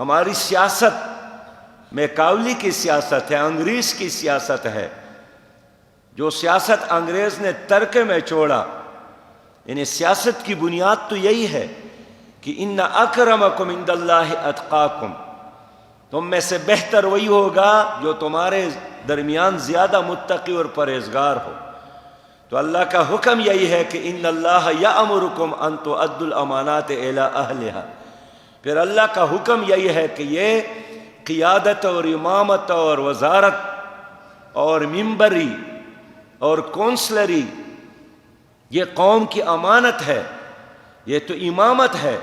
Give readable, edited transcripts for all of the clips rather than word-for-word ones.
ہماری سیاست میکاولی کی سیاست ہے، انگریز کی سیاست ہے، جو سیاست انگریز نے ترکے میں چھوڑا۔ یعنی سیاست کی بنیاد تو یہی ہے کہ ان اکرمکم عند اللہ اتقاکم، تم میں سے بہتر وہی ہوگا جو تمہارے درمیان زیادہ متقی اور پرہیزگار ہو۔ تو اللہ کا حکم یہی ہے کہ ان اللہ یأمرکم ان تؤدوا الامانات الی اہلہا، پھر اللہ کا حکم یہی ہے کہ یہ قیادت اور امامت اور وزارت اور ممبری اور کونسلری یہ قوم کی امانت ہے، یہ تو امامت ہے۔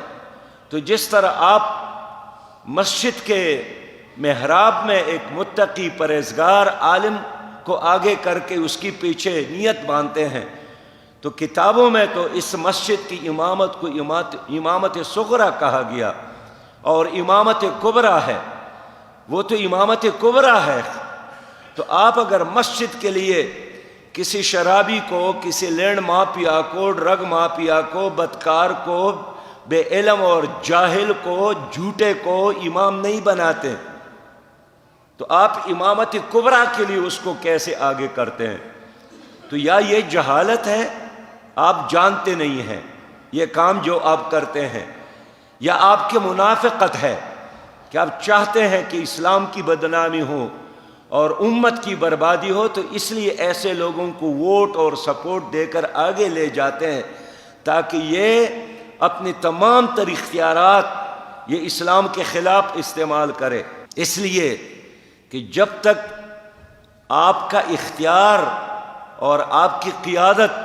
تو جس طرح آپ مسجد کے محراب میں ایک متقی پرہیزگار عالم کو آگے کر کے اس کی پیچھے نیت باندھتے ہیں، تو کتابوں میں تو اس مسجد کی امامت کو امامت صغریٰ کہا گیا، اور امامت کبریٰ ہے، وہ تو امامت کبریٰ ہے۔ تو آپ اگر مسجد کے لیے کسی شرابی کو، کسی لینڈ مافیا کو، ڈرگ مافیا کو، بدکار کو، بے علم اور جاہل کو، جھوٹے کو امام نہیں بناتے، تو آپ امامت کبریٰ کے لیے اس کو کیسے آگے کرتے ہیں؟ تو یا یہ جہالت ہے، آپ جانتے نہیں ہیں یہ کام جو آپ کرتے ہیں، یا آپ کے منافقت ہے کہ آپ چاہتے ہیں کہ اسلام کی بدنامی ہو اور امت کی بربادی ہو، تو اس لیے ایسے لوگوں کو ووٹ اور سپورٹ دے کر آگے لے جاتے ہیں تاکہ یہ اپنی تمام تر اختیارات یہ اسلام کے خلاف استعمال کرے۔ اس لیے کہ جب تک آپ کا اختیار اور آپ کی قیادت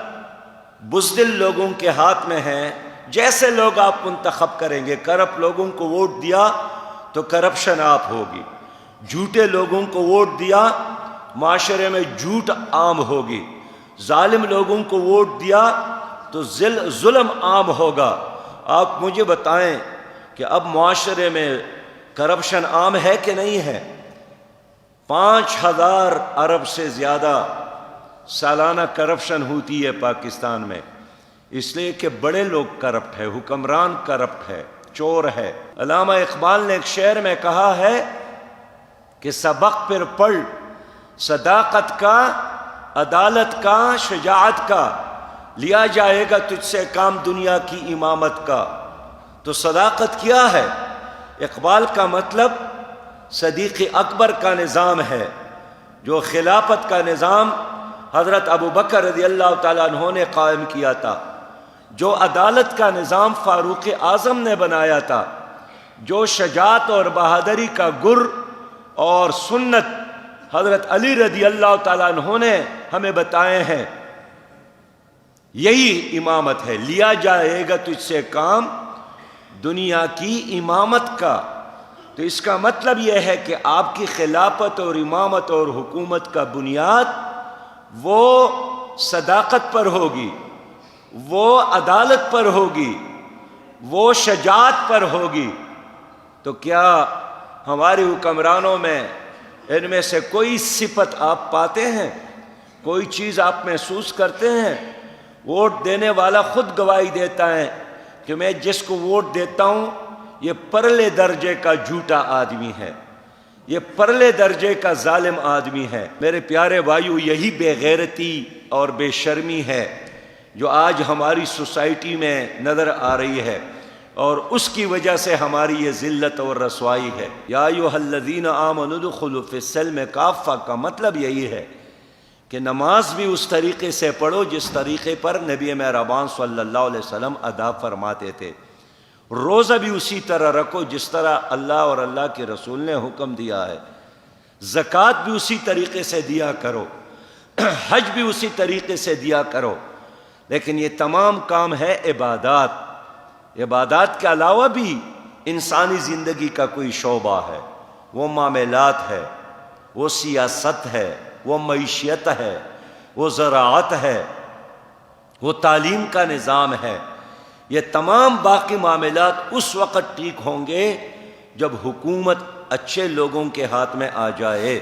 بزدل لوگوں کے ہاتھ میں ہے، جیسے لوگ آپ منتخب کریں گے، کرپٹ لوگوں کو ووٹ دیا تو کرپشن آپ ہوگی، جھوٹے لوگوں کو ووٹ دیا معاشرے میں جھوٹ عام ہوگی، ظالم لوگوں کو ووٹ دیا تو ظلم عام ہوگا۔ آپ مجھے بتائیں کہ اب معاشرے میں کرپشن عام ہے کہ نہیں ہے؟ 5000 ارب سے زیادہ سالانہ کرپشن ہوتی ہے پاکستان میں، اس لیے کہ بڑے لوگ کرپٹ ہے، حکمران کرپٹ ہے، چور ہے۔ علامہ اقبال نے ایک شعر میں کہا ہے کہ سبق پھر پڑھ صداقت کا، عدالت کا، شجاعت کا، لیا جائے گا تجھ سے کام دنیا کی امامت کا۔ تو صداقت کیا ہے؟ اقبال کا مطلب صدیق اکبر کا نظام ہے، جو خلافت کا نظام حضرت ابوبکر رضی اللہ تعالیٰ عنہ نے قائم کیا تھا، جو عدالت کا نظام فاروق اعظم نے بنایا تھا، جو شجاعت اور بہادری کا گر اور سنت حضرت علی رضی اللہ تعالیٰ عنہ نے ہمیں بتائے ہیں، یہی امامت ہے۔ لیا جائے گا تجھ سے کام دنیا کی امامت کا۔ تو اس کا مطلب یہ ہے کہ آپ کی خلافت اور امامت اور حکومت کا بنیاد وہ صداقت پر ہوگی، وہ عدالت پر ہوگی، وہ شجاعت پر ہوگی۔ تو کیا ہمارے حکمرانوں میں ان میں سے کوئی صفت آپ پاتے ہیں؟ کوئی چیز آپ محسوس کرتے ہیں؟ ووٹ دینے والا خود گواہی دیتا ہے کہ میں جس کو ووٹ دیتا ہوں یہ پرلے درجے کا جھوٹا آدمی ہے، یہ پرلے درجے کا ظالم آدمی ہے۔ میرے پیارے بھائیو، یہی بے غیرتی اور بے شرمی ہے جو آج ہماری سوسائٹی میں نظر آ رہی ہے، اور اس کی وجہ سے ہماری یہ ذلت اور رسوائی ہے۔ یا ایھا الذین آمنوا ادخلوا فی السلم کافہ کا مطلب یہی ہے کہ نماز بھی اس طریقے سے پڑھو جس طریقے پر نبی مہربان صلی اللہ علیہ وسلم ادا فرماتے تھے، روزہ بھی اسی طرح رکھو جس طرح اللہ اور اللہ کے رسول نے حکم دیا ہے، زکوٰۃ بھی اسی طریقے سے دیا کرو، حج بھی اسی طریقے سے دیا کرو۔ لیکن یہ تمام کام ہے عبادات۔ عبادات کے علاوہ بھی انسانی زندگی کا کوئی شعبہ ہے، وہ معاملات ہے، وہ سیاست ہے، وہ معیشت ہے، وہ زراعت ہے، وہ تعلیم کا نظام ہے۔ یہ تمام باقی معاملات اس وقت ٹھیک ہوں گے جب حکومت اچھے لوگوں کے ہاتھ میں آ جائے۔